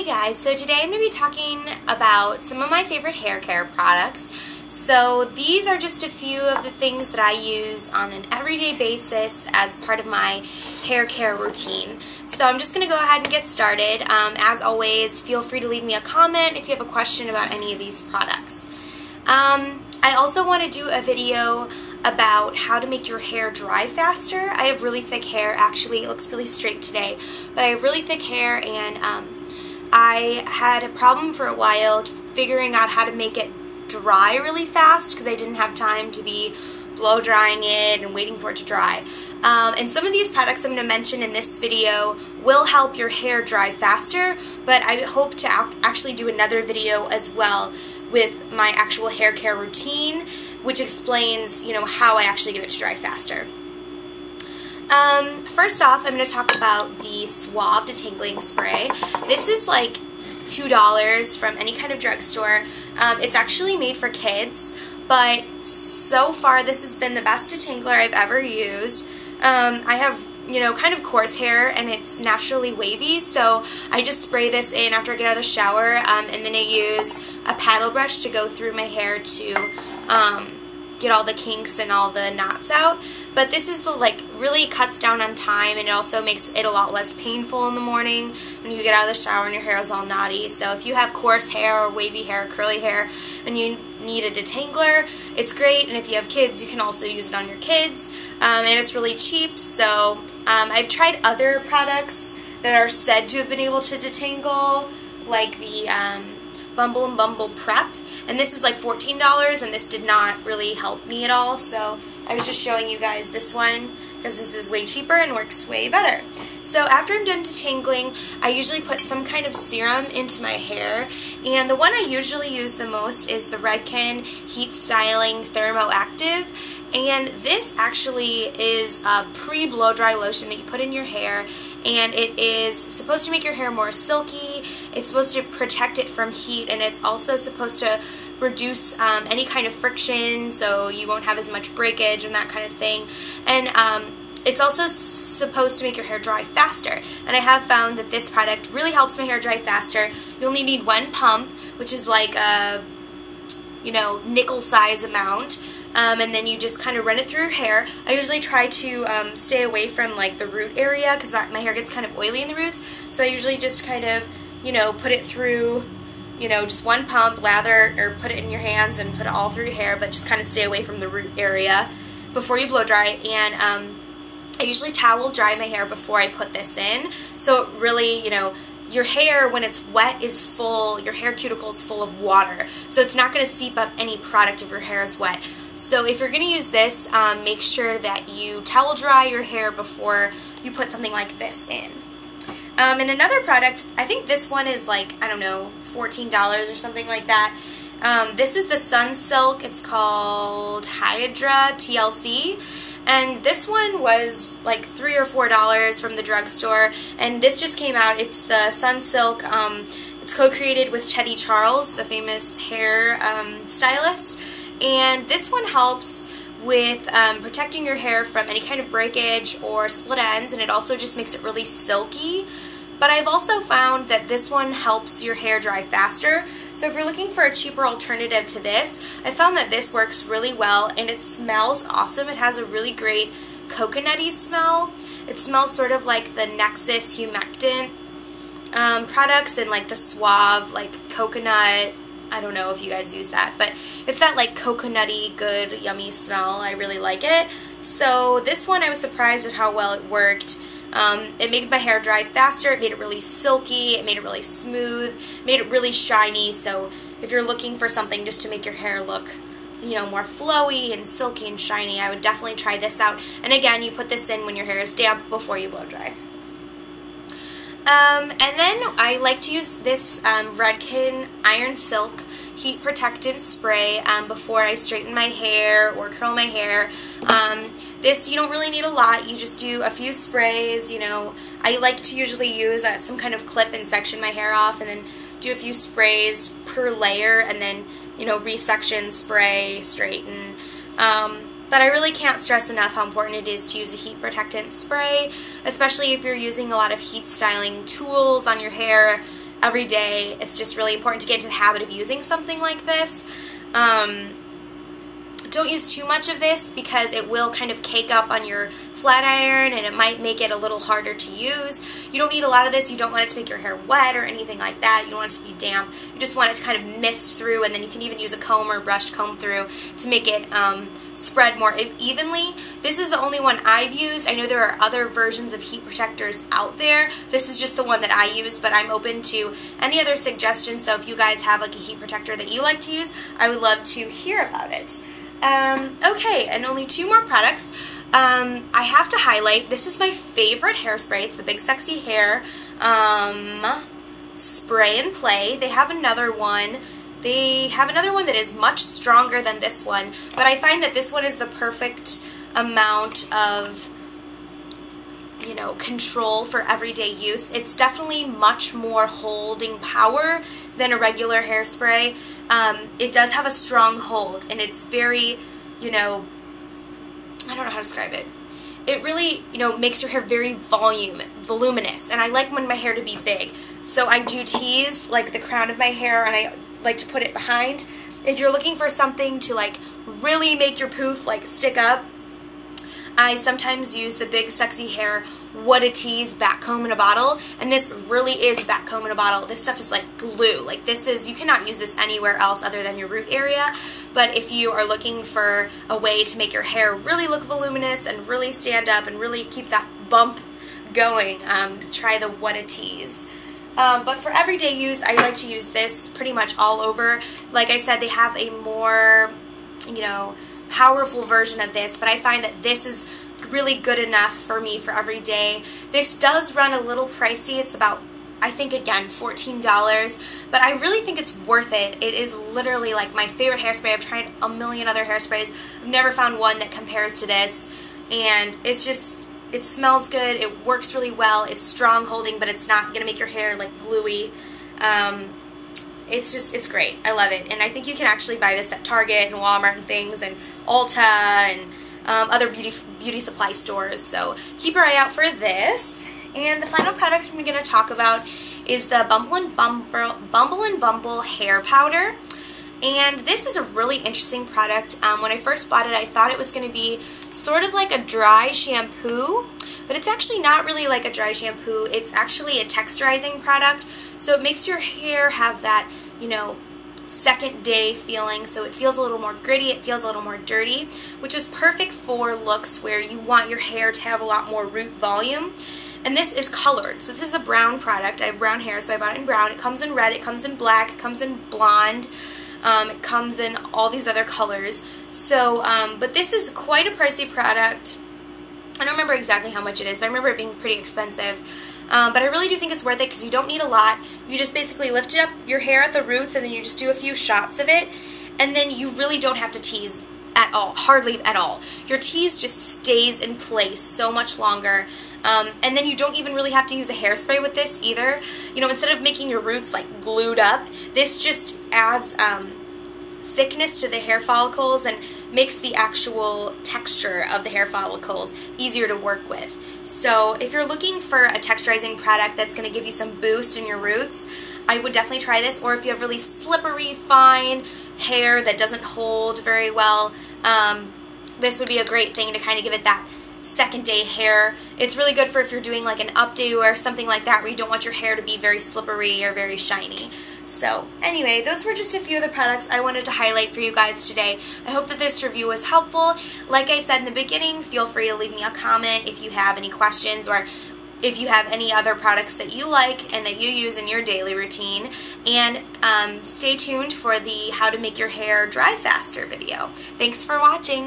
guys, so today I'm going to be talking about some of my favorite hair care products. So these are just a few of the things that I use on an everyday basis as part of my hair care routine. So I'm just going to go ahead and get started. As always, feel free to leave me a comment if you have a question about any of these products. I also want to do a video about how to make your hair dry faster. I have really thick hair. Actually, it looks really straight today, but I have really thick hair, and I had a problem for a while figuring out how to make it dry really fast because I didn't have time to be blow drying it and waiting for it to dry. And some of these products I'm going to mention in this video will help your hair dry faster, but I hope to actually do another video as well with my actual hair care routine, which explains, how I actually get it to dry faster. First off, I'm going to talk about the Suave Detangling Spray. This is like $2 from any kind of drugstore. It's actually made for kids, but so far this has been the best detangler I've ever used. I have, kind of coarse hair, and it's naturally wavy, so I just spray this in after I get out of the shower, and then I use a paddle brush to go through my hair to get all the kinks and all the knots out. But this is really cuts down on time, and it also makes it a lot less painful in the morning when you get out of the shower and your hair is all knotty. So if you have coarse hair or wavy hair or curly hair and you need a detangler, it's great. And if you have kids, you can also use it on your kids, and it's really cheap. So I've tried other products that are said to have been able to detangle, like the Bumble & Bumble Prep, and this is like $14, and this did not really help me at all, so I was just showing you guys this one because this is way cheaper and works way better. So after I'm done detangling, I usually put some kind of serum into my hair, and the one I usually use the most is the Redken Heat Styling Thermo Active. And this actually is a pre-blow dry lotion that you put in your hair, and it is supposed to make your hair more silky. It's supposed to protect it from heat, and it's also supposed to reduce any kind of friction, so you won't have as much breakage and that kind of thing. And it's also supposed to make your hair dry faster, and I have found that this product really helps my hair dry faster. You only need one pump, which is like a nickel size amount. And then you just kind of run it through your hair. I usually try to stay away from the root area because my hair gets kind of oily in the roots. So I usually just kind of, put it through, just one pump, lather or put it in your hands and put it all through your hair, but just kind of stay away from the root area before you blow dry. And I usually towel dry my hair before I put this in. So it really, your hair, when it's wet, is full, your hair cuticle is full of water. So it's not going to seep up any product if your hair is wet. So if you're going to use this, make sure that you towel dry your hair before you put something like this in. And another product, I think this one is $14 or something like that. This is the Sunsilk. It's called Hydra TLC. And this one was like $3 or $4 from the drugstore, and this just came out. It's the Sunsilk. It's co-created with Chetty Charles, the famous hair stylist, and this one helps with protecting your hair from any kind of breakage or split ends, and it also just makes it really silky. But I've also found that this one helps your hair dry faster. So if you're looking for a cheaper alternative to this, I found that this works really well, and it smells awesome. It has a really great coconutty smell. It smells sort of like the Nexus Humectant products and like the Suave, coconut. I don't know if you guys use that, but it's that coconutty, good, yummy smell. I really like it. So this one, I was surprised at how well it worked. It made my hair dry faster, it made it really silky, it made it really smooth, made it really shiny. So if you're looking for something just to make your hair look, more flowy and silky and shiny, I would definitely try this out. And again, you put this in when your hair is damp before you blow dry. And then I like to use this Redken Iron Silk Heat Protectant Spray before I straighten my hair or curl my hair. This, you don't really need a lot. You just do a few sprays. I like to usually use some kind of clip and section my hair off, and then do a few sprays per layer, and then, resection, spray, straighten. But I really can't stress enough how important it is to use a heat protectant spray, especially if you're using a lot of heat styling tools on your hair. every day, it's just really important to get into the habit of using something like this. Don't use too much of this because it will kind of cake up on your flat iron and it might make it a little harder to use. You don't need a lot of this. You don't want it to make your hair wet or anything like that. You don't want it to be damp. You just want it to kind of mist through, and then you can even use a comb or brush comb through to make it spread more evenly. This is the only one I've used. I know there are other versions of heat protectors out there. This is just the one that I use, but I'm open to any other suggestions. So if you guys have like a heat protector that you like to use, I would love to hear about it. Okay, and only 2 more products. I have to highlight, this is my favorite hairspray. It's the Big Sexy Hair Spray and Play. They have another one. They have another one that is much stronger than this one, but I find that this one is the perfect amount of, you know, control for everyday use. It's definitely much more holding power than a regular hairspray. It does have a strong hold, and it's very, you know, I don't know how to describe it. It really, you know, makes your hair very voluminous, and I like when my hair to be big. So I do tease like the crown of my hair, and I like to put it behind. If you're looking for something to like really make your poof like stick up, I sometimes use the Big Sexy Hair What a Tease back comb in a bottle, and this really is back comb in a bottle. This stuff is like glue. Like this is, you cannot use this anywhere else other than your root area, but if you are looking for a way to make your hair really look voluminous and really stand up and really keep that bump going, try the What a Tease. But for everyday use, I like to use this pretty much all over. Like I said, they have a more, you know, powerful version of this, but I find that this is really good enough for me for every day. This does run a little pricey. It's about, I think, again, $14, but I really think it's worth it. It is literally like my favorite hairspray. I've tried a million other hairsprays. I've never found one that compares to this, and it's just, it smells good, it works really well, it's strong holding, but it's not going to make your hair like gluey. It's great. I love it. And I think you can actually buy this at Target and Walmart and things, and Ulta and other beauty supply stores. So keep your eye out for this. And the final product I'm going to talk about is the Bumble and Bumble Hair Powder. And this is a really interesting product. When I first bought it, I thought it was going to be sort of like a dry shampoo, but it's actually not really like a dry shampoo. It's actually a texturizing product, so it makes your hair have that, you know, second day feeling, so it feels a little more gritty, it feels a little more dirty, which is perfect for looks where you want your hair to have a lot more root volume. And this is colored, so this is a brown product. I have brown hair, so I bought it in brown. It comes in red, it comes in black, it comes in blonde, it comes in all these other colors. So, but this is quite a pricey product. I don't remember exactly how much it is, but I remember it being pretty expensive. But I really do think it's worth it because you don't need a lot. You just basically lift it up your hair at the roots, and then you just do a few shots of it, and then you really don't have to tease at all, hardly at all. Your tease just stays in place so much longer. And then you don't even really have to use a hairspray with this either. You know, instead of making your roots like glued up, this just adds thickness to the hair follicles and makes the actual texture of the hair follicles easier to work with. So if you're looking for a texturizing product that's going to give you some boost in your roots, I would definitely try this. Or if you have really slippery, fine hair that doesn't hold very well, this would be a great thing to kind of give it that second day hair. It's really good for if you're doing like an updo or something like that where you don't want your hair to be very slippery or very shiny. So anyway, those were just a few of the products I wanted to highlight for you guys today. I hope that this review was helpful. Like I said in the beginning, feel free to leave me a comment if you have any questions, or if you have any other products that you like and that you use in your daily routine. And stay tuned for the How to Make Your Hair Dry Faster video. Thanks for watching.